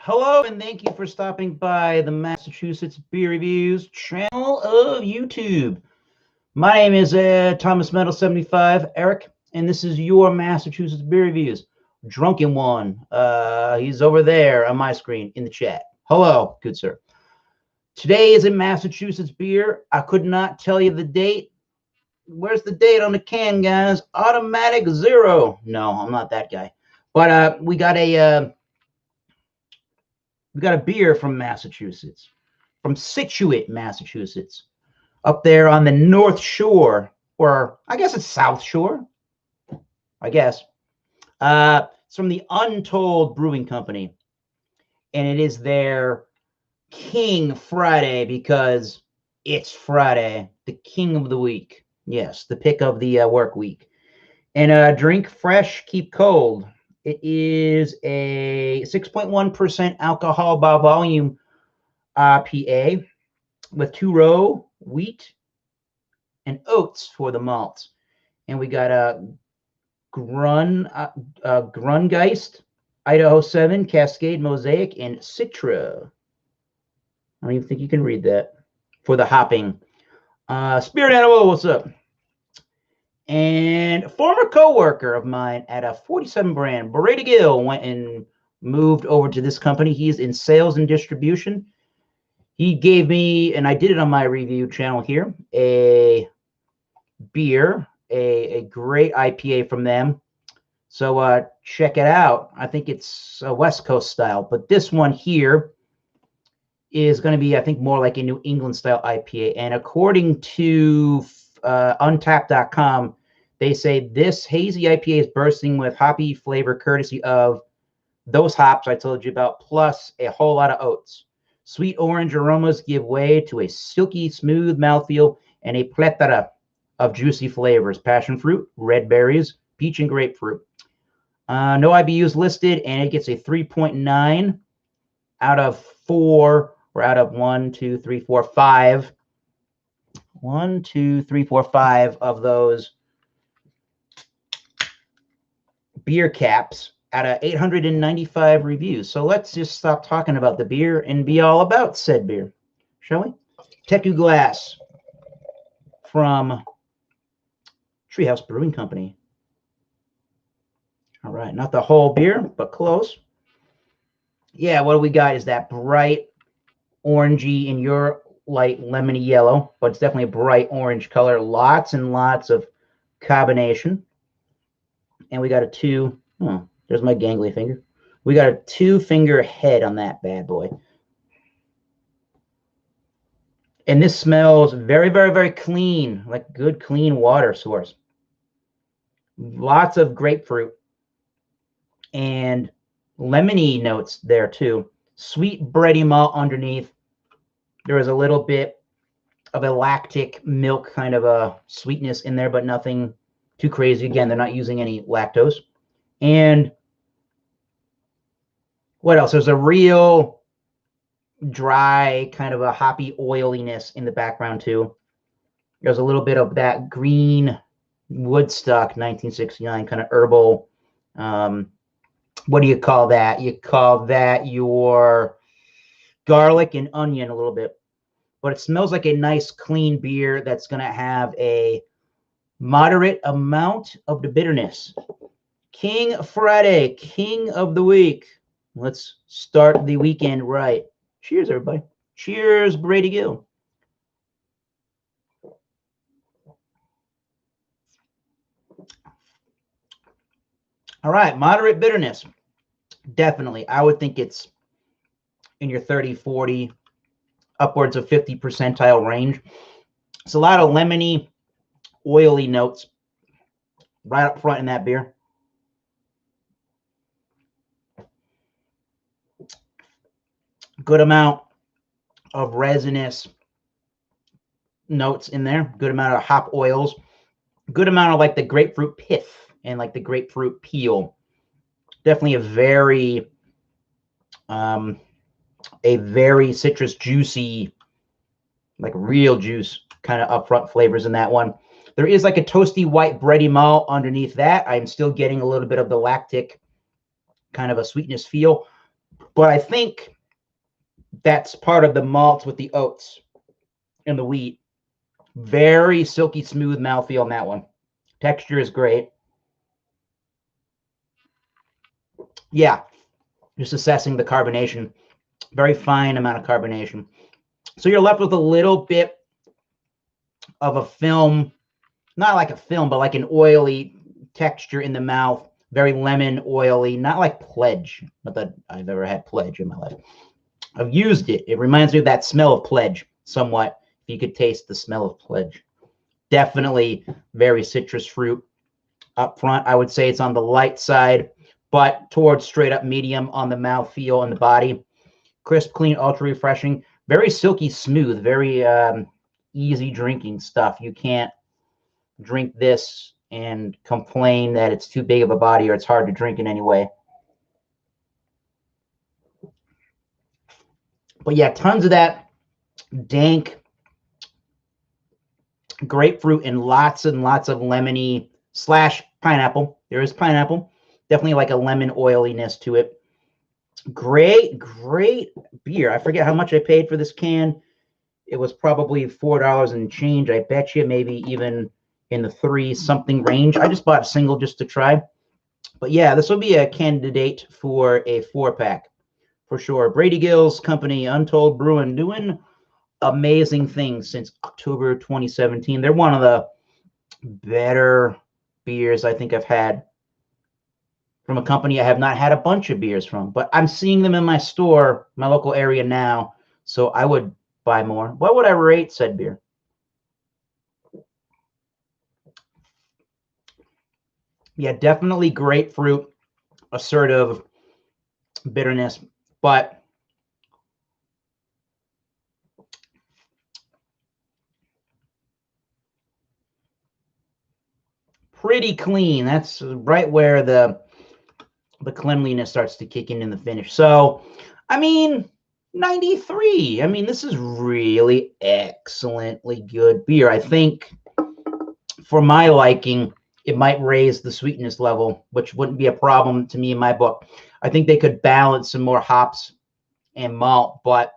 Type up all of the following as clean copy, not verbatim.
Hello, and thank you for stopping by the Massachusetts Beer Reviews channel of YouTube. My name is Thomas Metal 75, Eric, and this is your Massachusetts Beer Reviews. Drunken one. He's over there on my screen in the chat. Hello, good sir. Today is a Massachusetts beer. I could not tell you the date. Where's the date on the can, guys? Automatic 0. No, I'm not that guy. But we got a beer from Massachusetts, from Scituate, Massachusetts, up there on the North Shore, or I guess it's South Shore. I guess it's from the Untold Brewing Company, and it is their King Friday because it's Friday, the King of the week. Yes, the pick of the work week. And drink fresh, keep cold. It is a 6.1% alcohol by volume IPA with 2-row wheat and oats for the malts. And we got a Grungeist, Idaho 7, Cascade, Mosaic, and Citra. I don't even think you can read that for the hopping. Spirit Animal, what's up? And a former co-worker of mine at a 47 brand, Brady Gill, went and moved over to this company. He is in sales and distribution. He gave me, and I did it on my review channel here, a beer, a great IPA from them. So check it out. I think it's a West Coast style, but this one here is going to be, I think, more like a New England style IPA. And according to Untappd.com, they say this hazy IPA is bursting with hoppy flavor courtesy of those hops I told you about, plus a whole lot of oats. Sweet orange aromas give way to a silky, smooth mouthfeel and a plethora of juicy flavors: passion fruit, red berries, peach, and grapefruit. No IBUs listed, and it gets a 3.9 out of 4, or out of 1, 2, 3, 4, 5. 1, 2, 3, 4, 5 of those beer caps out of 895 reviews. So let's just stop talking about the beer and be all about said beer, shall we? Teku Glass from Treehouse Brewing Company. All right, not the whole beer, but close. Yeah, what we got is that bright orangey, in your light lemony yellow, but it's definitely a bright orange color. Lots and lots of carbonation. And we got a there's my gangly finger. We got a 2-finger head on that bad boy. And this smells very, very, very clean, like good, clean water source. Lots of grapefruit and lemony notes there too. Sweet bready malt underneath. There is a little bit of a lactic milk kind of a sweetness in there, but nothing too crazy. Again, they're not using any lactose. And what else? There's a real dry kind of a hoppy oiliness in the background too. There's a little bit of that green Woodstock 1969 kind of herbal. What do you call that? You call that your garlic and onion a little bit. But it smells like a nice clean beer that's going to have a moderate amount of the bitterness. King Friday, King of the week. Let's start the weekend right. Cheers, everybody. Cheers, Brady Gill. All right, moderate bitterness. Definitely. I would think it's in your 30, 40, upwards of 50 percentile range. It's a lot of lemony, oily notes right up front in that beer. Good amount of resinous notes in there. Good amount of hop oils. Good amount of like the grapefruit pith and like the grapefruit peel. Definitely a very citrus juicy, like real juice kind of upfront flavors in that one. There is like a toasty white bready malt underneath that. I'm still getting a little bit of the lactic kind of a sweetness feel, but I think that's part of the malts with the oats and the wheat. Very silky smooth mouthfeel on that one. Texture is great. Yeah, just assessing the carbonation. Very fine amount of carbonation. So you're left with a little bit of a film, not like a film, but like an oily texture in the mouth. Very lemon, oily, not like Pledge. Not that I've ever had Pledge in my life. I've used it. It reminds me of that smell of Pledge somewhat. If you could taste the smell of Pledge. Definitely very citrus fruit up front. I would say it's on the light side, but towards straight up medium on the mouth feel and the body. Crisp, clean, ultra refreshing. Very silky smooth. Very easy drinking stuff. You can't drink this and complain that it's too big of a body or it's hard to drink in any way. But yeah, tons of that dank grapefruit and lots of lemony / pineapple. There is pineapple. Definitely like a lemon oiliness to it. Great beer. I forget how much I paid for this can. It was probably $4 and change. I bet you maybe even in the 3 something range. I just bought a single just to try. But yeah, this will be a candidate for a 4-pack for sure. Brady Gill's company, Untold Brewing, doing amazing things since October 2017. They're one of the better beers I think I've had from a company I have not had a bunch of beers from, but I'm seeing them in my store, my local area now, so I would buy more. What would I rate said beer? Yeah, definitely grapefruit, assertive bitterness, but pretty clean. That's right where the cleanliness starts to kick in the finish. So, I mean, 93. I mean, this is really excellently good beer. I think for my liking, it might raise the sweetness level, which wouldn't be a problem to me in my book. I think they could balance some more hops and malt, but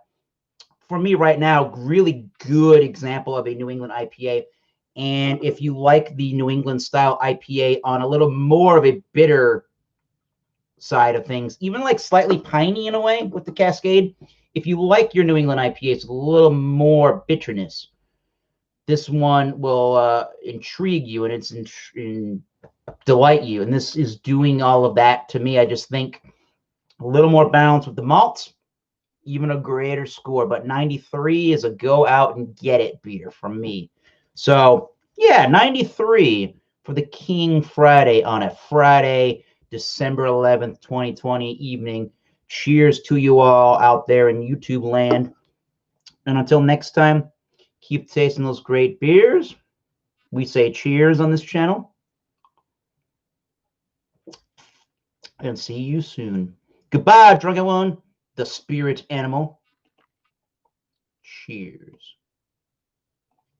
for me right now, really good example of a New England IPA. And if you like the New England style IPA on a little more of a bitter side of things, even like slightly piney in a way with the Cascade, if you like your New England IPAs with a little more bitterness, this one will intrigue you and it's delight you. And this is doing all of that to me. I just think a little more balance with the malts, even a greater score. But 93 is a go out and get it beer from me. So yeah, 93 for the King Friday on a Friday, December 11th, 2020 evening. Cheers to you all out there in YouTube land. And until next time, keep tasting those great beers. We say cheers on this channel. And see you soon. Goodbye, drunken one, the spirit animal. Cheers.